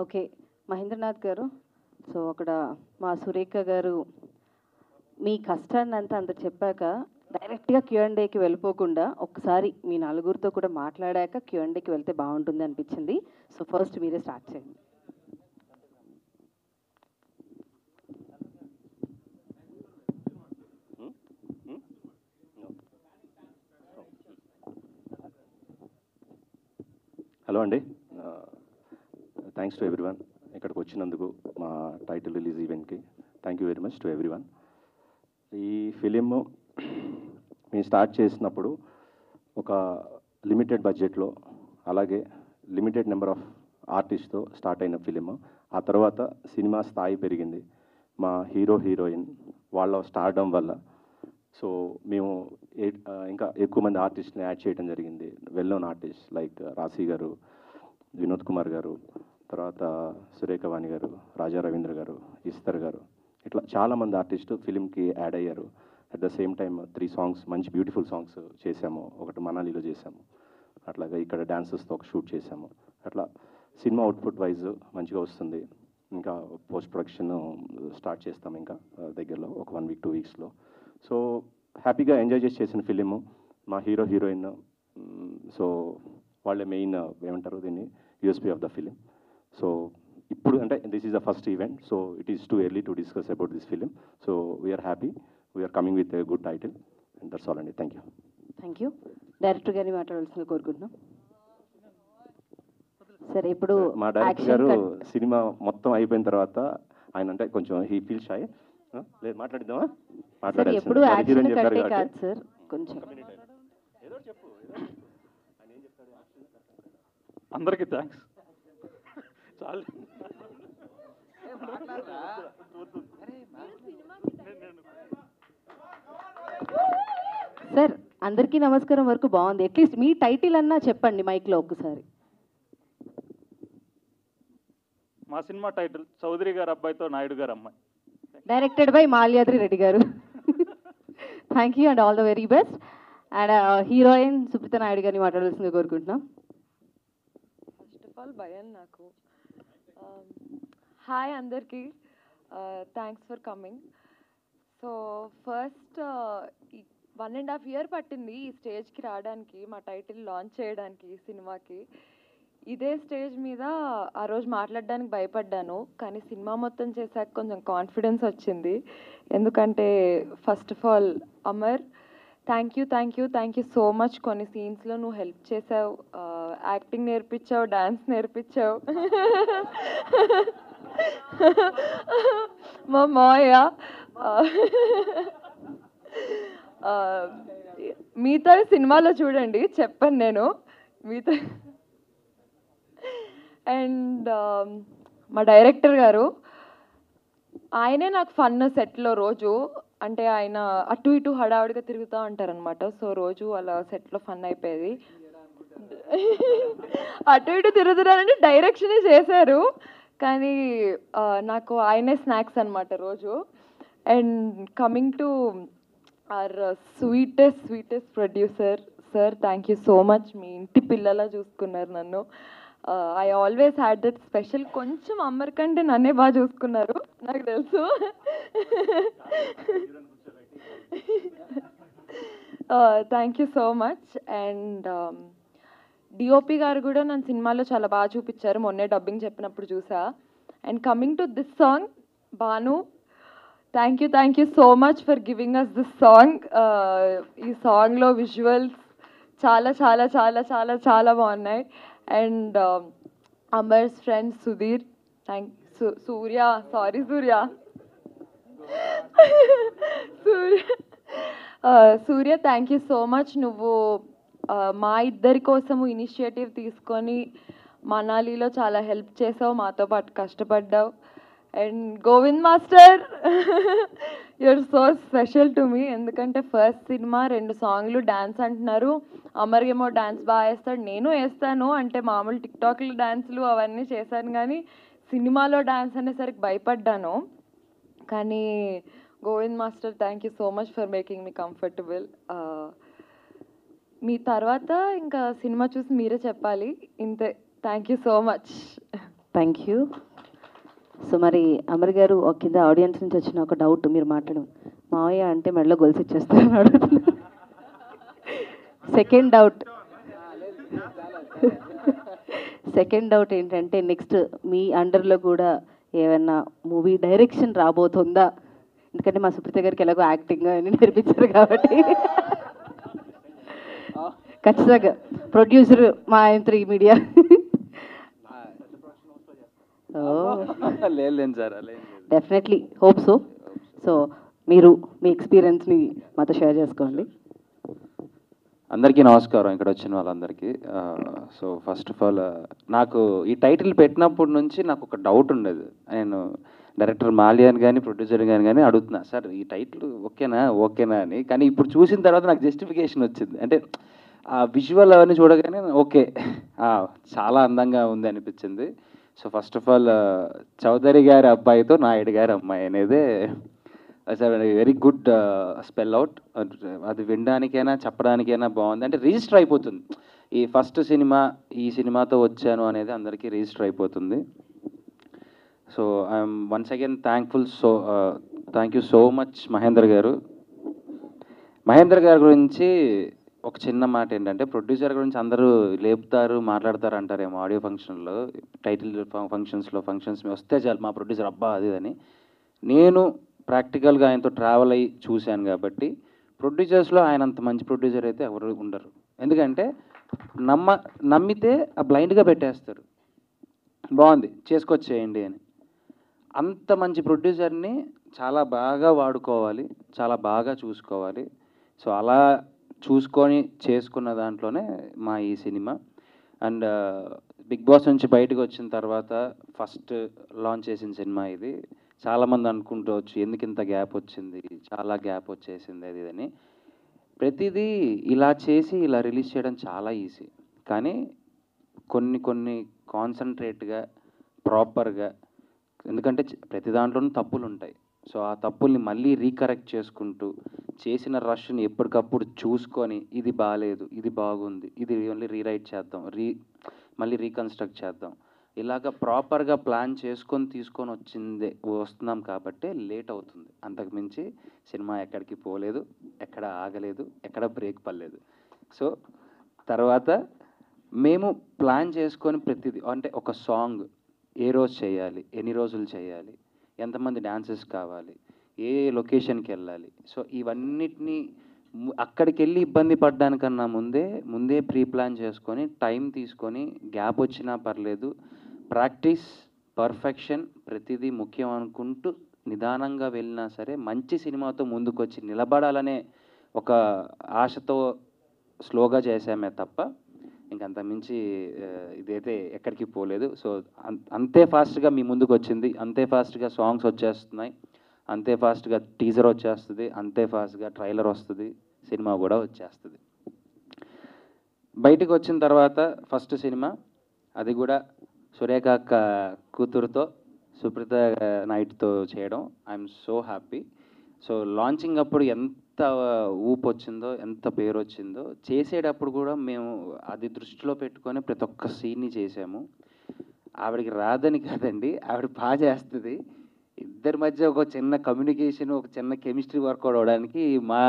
Okay, Mahendranath గారు. So అక్కడ మా సురేఖ గారు మీ కష్టాన్ని అంతా చెప్పాక డైరెక్ట్గా క్యూఎండ్ఏకి వెళ్ళిపోకుండా ఒకసారి మీ నలుగురితో కూడా మాట్లాడాక క్యూఎండ్ఏకి వెళ్తే బాగుంటుంది అనిపించింది. సో ఫస్ట్ మీరే స్టార్ట్ చేయండి. హలో అండి, థ్యాంక్స్ టు ఎవ్రీవన్ ఇక్కడికి వచ్చినందుకు మా టైటిల్ రిలీజ్ ఈవెంట్కి. Thank you very much to everyone. ఈ ఫిలిం మేము స్టార్ట్ చేసినప్పుడు ఒక లిమిటెడ్ బడ్జెట్లో, అలాగే లిమిటెడ్ నెంబర్ ఆఫ్ ఆర్టిస్ట్తో స్టార్ట్ అయిన ఫిలిం. ఆ తర్వాత సినిమా స్థాయి పెరిగింది. మా హీరో హీరోయిన్ వాళ్ళ స్టార్డమ్ వల్ల సో మేము ఇంకా ఎక్కువ మంది ఆర్టిస్ట్ని యాడ్ చేయడం జరిగింది. వెల్ నోన్ ఆర్టిస్ట్ లైక్ రాశి గారు, వినోద్ కుమార్ గారు, తర్వాత సురేఖవాణి గారు, రాజా రవీంద్ర గారు, ఇస్తర్ గారు, ఇట్లా చాలామంది ఆర్టిస్టు ఫిలింకి యాడ్ అయ్యారు. At the same time 3 songs, మంచి బ్యూటిఫుల్ సాంగ్స్ చేశాము. ఒకటి మనాలిలో చేశాము, అట్లాగే ఇక్కడ డ్యాన్సెస్తో ఒక షూట్ చేశాము. అట్లా సినిమా అవుట్పుట్ వైజ్ మంచిగా వస్తుంది. ఇంకా పోస్ట్ ప్రొడక్షన్ స్టార్ట్ చేస్తాం ఇంకా దగ్గరలో ఒక 1 వీక్ 2 వీక్స్లో. సో హ్యాపీగా ఎంజాయ్ చేసి చేసిన ఫిలిము. మా హీరో హీరోయిన్ సో వాళ్ళే మెయిన్ ఏమంటారు దీన్ని USP of the film. So ఇప్పుడు అంటే this is the first event, so it is too early to discuss about this film. So we're happy, we're coming with a good title and that's all అండి. Thank you. Thank you. Director గారిని మాట్లాడాల్సిందిగా కోరుకుంటున్నాం. సరే, ఇప్పుడు మా director గారు cinema మొత్తం అయిపోయిన తర్వాత ఆయన అంటే కొంచెం హీ ఫీల్ షై. లేదు మాట్లాడిద్దామా? మాట్లాడాలి. ఎప్పుడు యాక్షన్ కట్టే కాదు సార్, కొంచెం అందరికీ థ్యాంక్స్. చాలు సార్, అందరికీ నమస్కారం వరకు బాగుంది. అట్లీస్ట్ మీ టైటిల్ అన్నా చెప్పండి మైక్లో ఒక్కసారి. మా సినిమా టైటిల్ చౌదరి గారు అబ్బాయితో నాయుడు గారు అమ్మాయి, డైరెక్టెడ్ బై మాల్యాద్రి రెడ్డి గారు. Thank you and all the very best. And heroine Supreetha Naidu గారిని మాట్లాడాల్సిందిగా కోరుకుంటున్నాం. ఫస్ట్ ఆఫ్ ఆల్ భయన్ నాకు. హాయ్ అందరికీ, thanks for coming. So first 1.5 year పట్టింది ఈ స్టేజ్కి రావడానికి, మా టైటిల్ లాంచ్ చేయడానికి ఈ సినిమాకి. ఇదే స్టేజ్ మీద ఆ రోజు మాట్లాడడానికి భయపడ్డాను, కానీ సినిమా మొత్తం చేశాక కొంచెం కాన్ఫిడెన్స్ వచ్చింది. ఎందుకంటే first of all Amar, thank you so much. కొన్ని సీన్స్లో నువ్వు హెల్ప్ చేసావు, యాక్టింగ్ నేర్పించావు, డాన్స్ నేర్పించావు. మా మాయ మిగతా సినిమాలో చూడండి, చెప్పాను నేను మిగతా. అండ్ మా డైరెక్టర్ గారు, ఆయనే నాకు ఫన్ సెట్లో రోజు. అంటే ఆయన అటు ఇటు హడావుడిగా తిరుగుతూ ఉంటారనమాట. సో రోజు అలా సెట్లో ఫన్ అయిపోయేది. అటు ఇటు తిరుగుతున్నారంటే డైరెక్షనే చేశారు, కానీ నాకు ఆయనే స్నాక్స్ అనమాట రోజు. And coming to our sweetest producer sir, thank you so much. మీ ఇంటి పిల్లలా చూసుకున్నారు నన్ను. I always had that special. కొంచెం అమ్మర్ కంటే నన్నే బాగా చూసుకున్నారు, నాకు తెలుసు. Thank you so much. And DOP గారు కూడా నన్ను సినిమాలో చాలా బాగా చూపించారు, మొన్నే డబ్బింగ్ చెప్పినప్పుడు చూసా. And coming to this song, Bhanu, thank you so much for giving us this song. ఈ సాంగ్లో విజువల్స్ చాలా చాలా చాలా చాలా చాలా బాగున్నాయి. And Amar's friend Sudheer, Surya, sorry Surya Surya thank you so much. నువ్వు మా ఇద్దరి కోసము ఇనిషియేటివ్ తీసుకొని మనాలిలో చాలా హెల్ప్ చేసావు, మాతో పాటు కష్టపడ్డావు. And Govind master you're so special to me, ఎందుకంటే ఫస్ట్ సినిమా 2 సాంగ్లు డ్యాన్స్ అంటున్నారు. అమర్ ఏమో డ్యాన్స్ బాగా వేస్తాడు, నేను వేస్తాను అంటే మామూలు టిక్టాక్లు డ్యాన్స్లు అవన్నీ చేశాను, కానీ సినిమాలో డ్యాన్స్ అనేసరికి భయపడ్డాను. కానీ Govind master thank you so much for making me comfortable. మీ తర్వాత ఇంకా సినిమా చూసి మీరే చెప్పాలి, ఇంతే. Thank you so much. Thank you. So మరి అమర్ గారు కింద ఆడియన్స్ నుంచి వచ్చిన ఒక డౌట్ మీరు మాట్లాడడం, మావయ్య అంటే మెడలో గొలుసు ఇచ్చేస్తారని అడుగుతున్నారు. సెకండ్ డౌట్ ఏంటంటే నెక్స్ట్ మీ అండర్లో కూడా ఏమైనా మూవీ డైరెక్షన్ రాబోతుందా? ఎందుకంటే మా సుప్రీత గారికి ఎలాగో యాక్టింగ్ అని నేర్పించారు కాబట్టి ఖచ్చితంగా ప్రొడ్యూసర్ మా M3 మీడియా. లేదు sir, definitely hope so. So మీరు మీ ఎక్స్పీరియన్స్ని మాతో షేర్ చేసుకోండి. అందరికీ నమస్కారం, ఇక్కడ వచ్చిన వాళ్ళందరికీ. సో ఫస్ట్ ఆఫ్ ఆల్ నాకు ఈ టైటిల్ పెట్టినప్పటి నుంచి నాకు ఒక డౌట్ ఉండేది. నేను డైరెక్టర్ మాల్యాని కానీ ప్రొడ్యూసర్ కానీ అడుగుతున్నా, సార్ ఈ టైటిల్ ఓకేనా అని. కానీ ఇప్పుడు చూసిన తర్వాత నాకు జస్టిఫికేషన్ వచ్చింది. అంటే ఆ విజువల్ అవన్నీ చూడగానే ఓకే, చాలా అందంగా ఉంది అనిపించింది. So first of all Chowdary గారి అబ్బాయితో నాయుడు గారి అమ్మాయి అనేది వెరీ గుడ్ స్పెల్ అవుట్. అది వినడానికైనా చెప్పడానికైనా బాగుంది. అంటే రిజిస్టర్ అయిపోతుంది, ఈ ఫస్ట్ సినిమా ఈ సినిమాతో వచ్చాను అనేది అందరికీ రిజిస్టర్ అయిపోతుంది. So I'm once again thank you so much Mahender గారు. మహేందర్ గారి గురించి ఒక చిన్న మాట ఏంటంటే, ప్రొడ్యూసర్ గురించి అందరూ లేపుతారు మాట్లాడతారు అంటారేమో ఆడియో ఫంక్షన్లో, టైటిల్ ఫంక్షన్స్ వస్తే చాలు మా ప్రొడ్యూసర్ అబ్బా అది అని. నేను ప్రాక్టికల్గా ఆయనతో ట్రావెల్ అయ్యి చూశాను కాబట్టి ప్రొడ్యూసర్స్లో ఆయన అంత మంచి ప్రొడ్యూసర్ అయితే ఎవరు ఉండరు. ఎందుకంటే నమ్మితే ఆ బ్లైండ్గా పెట్టేస్తారు, బాగుంది చేసుకొచ్చేయండి అని. అంత మంచి ప్రొడ్యూసర్ని చాలా బాగా వాడుకోవాలి, చాలా బాగా చూసుకోవాలి. సో అలా చూసుకొని చేసుకున్న దాంట్లోనే మా ఈ సినిమా. అండ్ బిగ్ బాస్ నుంచి బయటకు వచ్చిన తర్వాత ఫస్ట్ లాంచ్ చేసిన సినిమా ఇది. చాలామంది అనుకుంటవచ్చు ఎందుకు ఇంత గ్యాప్ వచ్చింది, చాలా గ్యాప్ వచ్చేసింది అది అని. ప్రతిదీ ఇలా చేసి ఇలా రిలీజ్ చేయడం చాలా ఈజీ, కానీ కొన్ని కాన్సన్ట్రేట్గా ప్రాపర్గా, ఎందుకంటే ప్రతి దాంట్లోనూ తప్పులు ఉంటాయి. సో ఆ తప్పుల్ని మళ్ళీ రీకరెక్ట్ చేసుకుంటూ చేసిన రష్ని ఎప్పటికప్పుడు చూసుకొని ఇది బాగాలేదు, ఇది బాగుంది, ఇది ఓన్లీ రీరైట్ చేద్దాం, మళ్ళీ రీకన్స్ట్రక్ట్ చేద్దాం, ఇలాగ ప్రాపర్గా ప్లాన్ చేసుకొని తీసుకొని వస్తున్నాం కాబట్టి లేట్ అవుతుంది. అంతకుమించి సినిమా ఎక్కడికి పోలేదు, ఎక్కడ ఆగలేదు, ఎక్కడ బ్రేక్ పడలేదు. సో తర్వాత మేము ప్లాన్ చేసుకొని ప్రతిదీ, అంటే ఒక సాంగ్ ఏ రోజు చేయాలి, ఎన్ని రోజులు చేయాలి, ఎంతమంది డాన్సెస్ కావాలి, ఏ లొకేషన్కి వెళ్ళాలి, సో ఇవన్నిటినీ అక్కడికి వెళ్ళి ఇబ్బంది పడ్డానికన్నా ముందే ప్రీ ప్లాన్ చేసుకొని టైం తీసుకొని గ్యాప్ వచ్చినా పర్లేదు, ప్రాక్టీస్ పర్ఫెక్షన్ ప్రతిదీ ముఖ్యం అనుకుంటూ నిదానంగా వెళ్ళినా సరే మంచి సినిమాతో ముందుకు వచ్చి నిలబడాలనే ఒక ఆశతో స్లోగా చేసామే తప్ప ఇంకంత మించి ఇదైతే ఎక్కడికి పోలేదు. సో అంతే ఫాస్ట్గా మీ ముందుకు వచ్చింది, అంతే ఫాస్ట్గా సాంగ్స్ వచ్చేస్తున్నాయి, అంతే ఫాస్ట్గా టీజర్ వచ్చేస్తుంది, అంతే ఫాస్ట్గా ట్రైలర్ వస్తుంది, సినిమా కూడా వచ్చేస్తుంది. బయటకు వచ్చిన తర్వాత ఫస్ట్ సినిమా, అది కూడా సురేఖ కూతురుతో సుప్రీత నైట్తో చేయడం, I'm so happy. So launching అప్పుడు ఎంత ఊపు వచ్చిందో, ఎంత పేరు వచ్చిందో, చేసేటప్పుడు కూడా మేము అది దృష్టిలో పెట్టుకొని ప్రతి ఒక్క సీన్ని చేసాము. ఆవిడకి రాదని కాదండి, ఆవిడ బాగా చేస్తుంది. ఇద్దరి మధ్య ఒక చిన్న కమ్యూనికేషన్, ఒక చిన్న కెమిస్ట్రీ వర్కౌట్ అవడానికి మా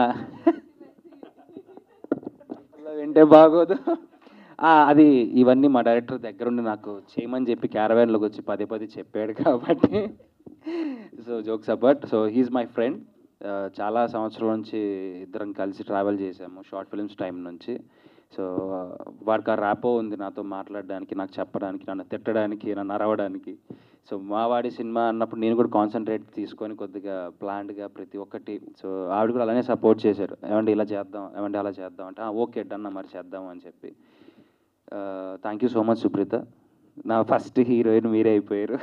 వింటే బాగోదు అది. ఇవన్నీ మా డైరెక్టర్ దగ్గరుండి నాకు చేయమని చెప్పి క్యారవాన్లోకి వచ్చి పదే చెప్పాడు కాబట్టి. So jokes about, so he is my friend. చాలా సంవత్సరాల నుంచి ఇద్దరం కలిసి ట్రావెల్ చేసాము షార్ట్ ఫిల్మ్స్ టైం నుంచి. సో వాడికి ఆ ర్యాపో ఉంది నాతో మాట్లాడడానికి, నాకు చెప్పడానికి, నన్ను తిట్టడానికి, నన్ను అరవడానికి. సో మా వాడి సినిమా అన్నప్పుడు నేను కూడా కాన్సన్ట్రేట్ తీసుకొని కొద్దిగా ప్లాన్డ్గా ప్రతి ఒక్కటి. సో ఆవిడ కూడా అలానే సపోర్ట్ చేశారు, ఏమంటే ఇలా చేద్దాం, ఏమంటే అలా చేద్దాం అంటే ఓకే డన్ మరి చేద్దాం అని చెప్పి. Thank you so much Supritha, నా ఫస్ట్ హీరోయిన్ మీరే అయిపోయారు.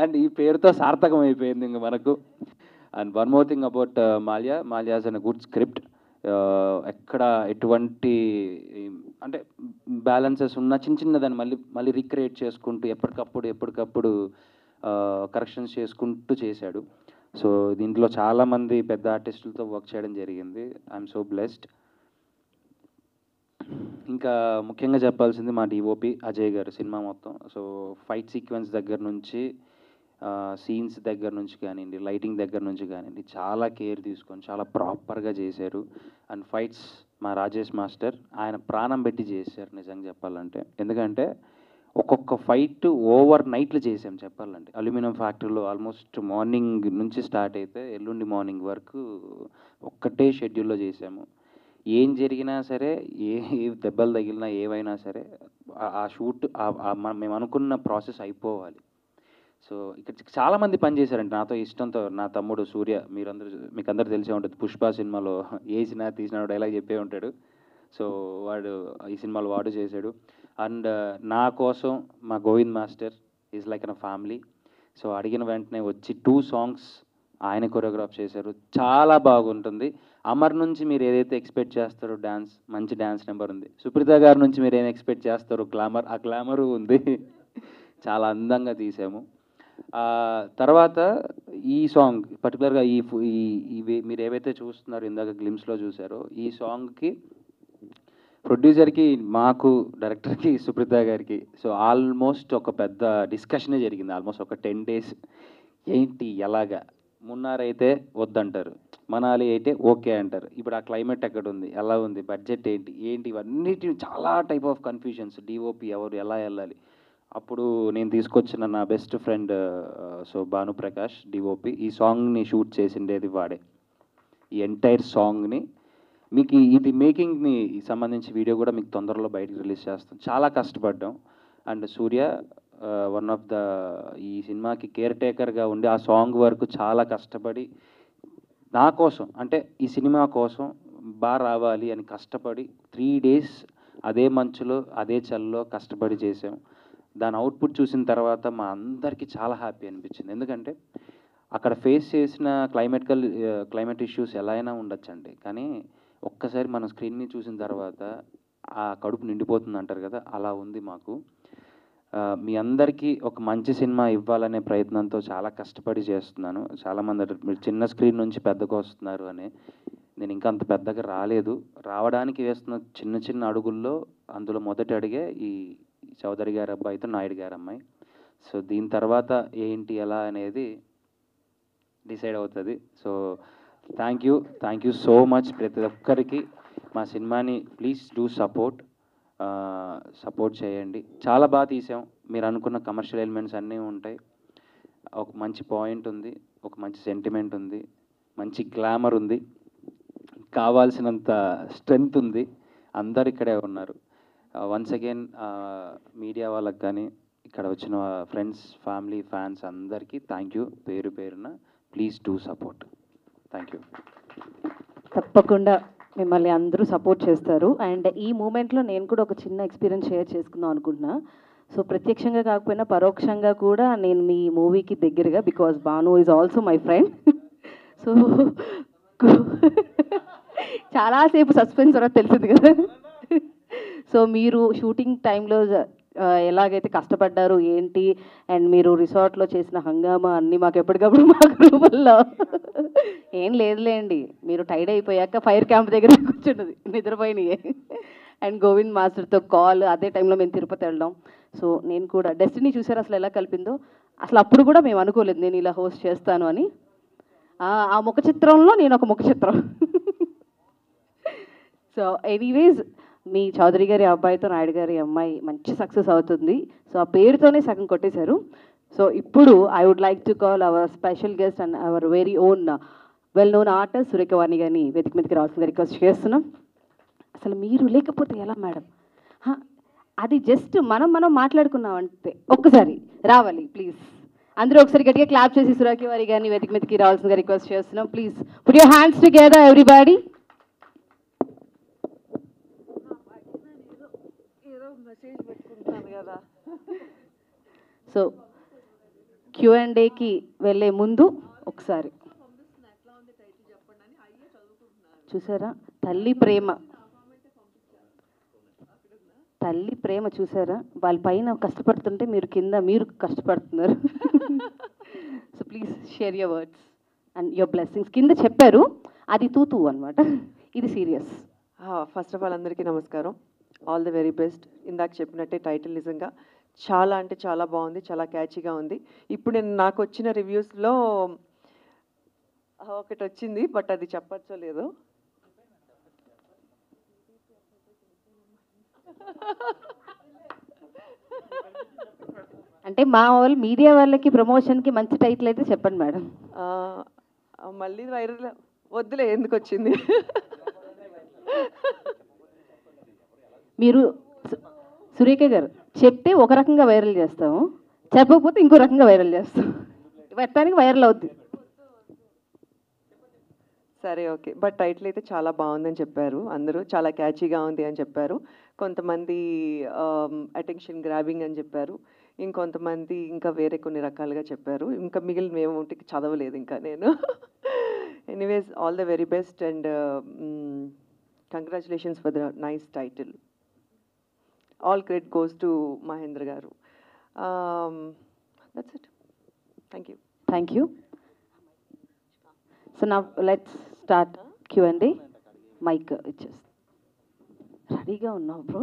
అండ్ ఈ పేరుతో సార్థకం అయిపోయింది ఇంక మనకు. And one more thing about మాల్యాస్ అన్ గుడ్ స్క్రిప్ట్. ఎక్కడ ఎటువంటి అంటే బ్యాలెన్సెస్ ఉన్న చిన్న చిన్నదాన్ని మళ్ళీ రీక్రియేట్ చేసుకుంటూ ఎప్పటికప్పుడు కరెక్షన్స్ చేసుకుంటూ చేశాడు. సో దీంట్లో చాలామంది పెద్ద ఆర్టిస్టులతో వర్క్ చేయడం జరిగింది. I'm so blessed. ఇంకా ముఖ్యంగా చెప్పాల్సింది మా డిఓపి అజయ్ గారు సినిమా మొత్తం. సో ఫైట్ సీక్వెన్స్ దగ్గర నుంచి, సీన్స్ దగ్గర నుంచి కానివ్వండి, లైటింగ్ దగ్గర నుంచి కానివ్వండి, చాలా కేర్ తీసుకొని చాలా ప్రాపర్గా చేశారు. అండ్ ఫైట్స్ మా రాజేష్ మాస్టర్ ఆయన ప్రాణం పెట్టి చేశారు నిజంగా చెప్పాలంటే. ఎందుకంటే ఒక్కొక్క ఫైట్ ఓవర్ నైట్లు చేసాం చెప్పాలంటే. అల్యూమినియం ఫ్యాక్టరీలో ఆల్మోస్ట్ మార్నింగ్ నుంచి స్టార్ట్ అయితే ఎల్లుండి మార్నింగ్ వరకు ఒక్కటే షెడ్యూల్లో చేసాము. ఏం జరిగినా సరే, ఏ దెబ్బలు తగిలినా ఏవైనా సరే ఆ షూట్ మేము అనుకున్న ప్రాసెస్ అయిపోవాలి. సో ఇక్కడ చాలామంది పనిచేశారంటే నాతో ఇష్టంతో. నా తమ్ముడు సూర్య, మీకు అందరూ తెలిసే ఉంటుంది, పుష్ప సినిమాలో ఏసినా తీసిన డైలాగ్ చెప్పే ఉంటాడు. సో వాడు ఈ సినిమాలో వాడు చేశాడు. అండ్ నా కోసం మా Govind master is like an family. So అడిగిన వెంటనే వచ్చి 2 songs ఆయన కొరియోగ్రాఫ్ చేశారు, చాలా బాగుంటుంది. అమర్ నుంచి మీరు ఏదైతే ఎక్స్పెక్ట్ చేస్తారో డ్యాన్స్, మంచి డ్యాన్స్ నెంబర్ ఉంది. సుప్రీత గారి నుంచి మీరు ఏం ఎక్స్పెక్ట్ చేస్తారో గ్లామర్, ఆ గ్లామరు ఉంది. చాలా అందంగా తీసాము. తర్వాత ఈ సాంగ్ పర్టికులర్గా ఇవి మీరు ఏవైతే చూస్తున్నారో, ఇందాక గ్లిమ్స్లో చూసారో, ఈ సాంగ్కి ప్రొడ్యూసర్కి, మాకు, డైరెక్టర్కి, సుప్రీత గారికి సో ఆల్మోస్ట్ ఒక పెద్ద డిస్కషనే జరిగింది. ఆల్మోస్ట్ ఒక 10 days. ఏంటి ఎలాగా, మున్నార్ అయితే వద్దంటారు, మనాలి అయితే ఓకే అంటారు, ఇప్పుడు ఆ క్లైమేట్ ఎక్కడ ఉంది, ఎలా ఉంది, బడ్జెట్ ఏంటి ఇవన్నిటి చాలా టైప్ ఆఫ్ కన్ఫ్యూజన్స్, డిఓపి ఎవరు ఎలా వెళ్ళాలి. అప్పుడు నేను తీసుకొచ్చిన నా best friend so Bhanuprakash DOP, ఈ సాంగ్ని షూట్ చేసిండేది వాడే. ఈ ఎంటైర్ సాంగ్ని మీకు ఇది మేకింగ్ని సంబంధించి వీడియో కూడా మీకు తొందరలో బయటకు రిలీజ్ చేస్తాం. చాలా కష్టపడ్డాం. And Surya one of the ఈ సినిమాకి కేర్ టేకర్గా ఉండి ఆ సాంగ్ వరకు చాలా కష్టపడి నా కోసం, అంటే ఈ సినిమా కోసం బాగా రావాలి అని కష్టపడి 3 days అదే మంచులో అదే చల్లో కష్టపడి చేసాం. దాని అవుట్పుట్ చూసిన తర్వాత మా అందరికీ చాలా హ్యాపీ అనిపించింది. ఎందుకంటే అక్కడ ఫేస్ చేసిన క్లైమేట్ ఇష్యూస్ ఎలా అయినా ఉండొచ్చండి, కానీ ఒక్కసారి మన స్క్రీన్ని చూసిన తర్వాత ఆ కడుపు నిండిపోతుంది అంటారు కదా, అలా ఉంది మాకు. మీ అందరికీ ఒక మంచి సినిమా ఇవ్వాలనే ప్రయత్నంతో చాలా కష్టపడి చేస్తున్నాను. చాలామంది మీరు చిన్న స్క్రీన్ నుంచి పెద్దగా వస్తున్నారు అని. నేను ఇంకా అంత పెద్దగా రాలేదు. రావడానికి వేస్తున్న చిన్న చిన్న అడుగుల్లో అందులో మొదటి అడిగే ఈ చౌదరి గారి అబ్బాయితో నాయుడు గారి అమ్మాయి. సో దీని తర్వాత ఏంటి ఎలా అనేది డిసైడ్ అవుతుంది. So thank you so much ప్రతి ఒక్కరికి. మా సినిమాని ప్లీజ్ డూ సపోర్ట్ చేయండి. చాలా బాగా తీసాం. మీరు అనుకున్న కమర్షియల్ ఎలిమెంట్స్ అన్నీ ఉంటాయి. ఒక మంచి పాయింట్ ఉంది, ఒక మంచి సెంటిమెంట్ ఉంది, మంచి గ్లామర్ ఉంది, కావాల్సినంత స్ట్రెంగ్త్ ఉంది. అందరు ఇక్కడే ఉన్నారు. వన్స్ అగైన్ మీడియా వాళ్ళకి కానీ ఇక్కడ వచ్చిన ఫ్రెండ్స్, ఫ్యామిలీ, ఫ్యాన్స్ అందరికీ థ్యాంక్ యూ పేరు పేరున. Please do support. Thank you. తప్పకుండా మిమ్మల్ని అందరూ సపోర్ట్ చేస్తారు. అండ్ ఈ మూమెంట్లో నేను కూడా ఒక చిన్న ఎక్స్పీరియన్స్ షేర్ చేసుకుందాం అనుకుంటున్నా. సో ప్రత్యక్షంగా కాకపోయినా పరోక్షంగా కూడా నేను మీ మూవీకి దగ్గరగా, because Bhanu is also my friend. So చాలాసేపు సస్పెన్స్ తర్వాత తెలిసింది కదా. సో మీరు షూటింగ్ టైంలో ఎలాగైతే కష్టపడ్డారు ఏంటి, అండ్ మీరు రిసార్ట్లో చేసిన హంగామా అన్నీ మాకు ఎప్పటికప్పుడు మా గ్రూపుల్లో ఏం లేదులేండి, మీరు టైర్డ్ అయిపోయాక ఫైర్ క్యాంప్ దగ్గర కూర్చున్నది నిద్రపోయినాయే. అండ్ గోవింద్ మాస్టర్తో కాల్, అదే టైంలో మేము తిరుపతి వెళ్ళడం. సో నేను కూడా డెస్టినీ చూసారు అసలు ఎలా కలిపిందో. అసలు అప్పుడు కూడా మేము అనుకోలేదు నేను ఇలా హోస్ట్ చేస్తాను అని. ఆ ముఖ చిత్రంలో నేను ఒక ముఖ చిత్రం. సో ఎనీవేస్ మీ చౌదరి గారి అబ్బాయితో నాయుడు గారి అమ్మాయి మంచి సక్సెస్ అవుతుంది. సో ఆ పేరుతోనే సగం కొట్టేశారు. సో ఇప్పుడు I would like to call hour special guest and hour very own well known artist Surekhavani గారిని వేదిక మీదకి రావాల్సిందిగా రిక్వెస్ట్ చేస్తున్నాం. అసలు మీరు లేకపోతే ఎలా మేడం? అది జస్ట్ మనం మాట్లాడుకున్నాం అంతే. ఒక్కసారి రావాలి ప్లీజ్. అందరూ ఒకసారి గట్టిగా క్లాప్ చేసి సురాకి వారి గారిని వేదిక మీదకి రావాల్సిందిగా రిక్వెస్ట్ చేస్తున్నాం. Please put your hands together everybody. So Q&Aకి వెళ్ళే ముందు ఒకసారి చూసారా తల్లి ప్రేమ చూసారా? వాళ్ళ పైన కష్టపడుతుంటే మీరు కష్టపడుతున్నారు. So please share your words and your blessings. కింద చెప్పారు అది తూ అనమాట, ఇది సీరియస్. ఫస్ట్ ఆఫ్ ఆల్ అందరికీ నమస్కారం. All the very best. ఇందాక చెప్పినట్టే టైటిల్ నిజంగా చాలా అంటే చాలా బాగుంది, చాలా క్యాచీగా ఉంది. ఇప్పుడు నాకు వచ్చిన రివ్యూస్లో ఒకటి వచ్చింది, బట్ అది చెప్పచ్చో లేదో. అంటే మా వాళ్ళు మీడియా వాళ్ళకి ప్రమోషన్కి మంచి టైటిల్ అయితే చెప్పండి మేడం. మళ్ళీ వైరల్ వద్దులే, ఎందుకు వచ్చింది. మీరు సురేఖ గారు చెప్తే ఒక రకంగా వైరల్ చేస్తాము, చెప్పకపోతే ఇంకో రకంగా వైరల్ చేస్తాం. పెట్టడానికి వైరల్ అవుద్ది. సరే ఓకే, బట్ టైటిల్ అయితే చాలా బాగుందని చెప్పారు అందరూ. చాలా క్యాచీగా ఉంది అని చెప్పారు. కొంతమంది అటెన్షన్ గ్రాబింగ్ అని చెప్పారు, ఇంకొంతమంది ఇంకా వేరే కొన్ని రకాలుగా చెప్పారు. ఇంకా మిగిలిన ఏమిటికి చదవలేదు ఇంకా నేను. Anyways all the very best and congratulations for the nice title. All credit goes to Mahendra గారు. That's it. Thank you. So నా లెట్స్ స్టార్ట్ Q&A. మైక్ ఇచ్చేస్తా. రెడీగా ఉన్నావు బ్రో?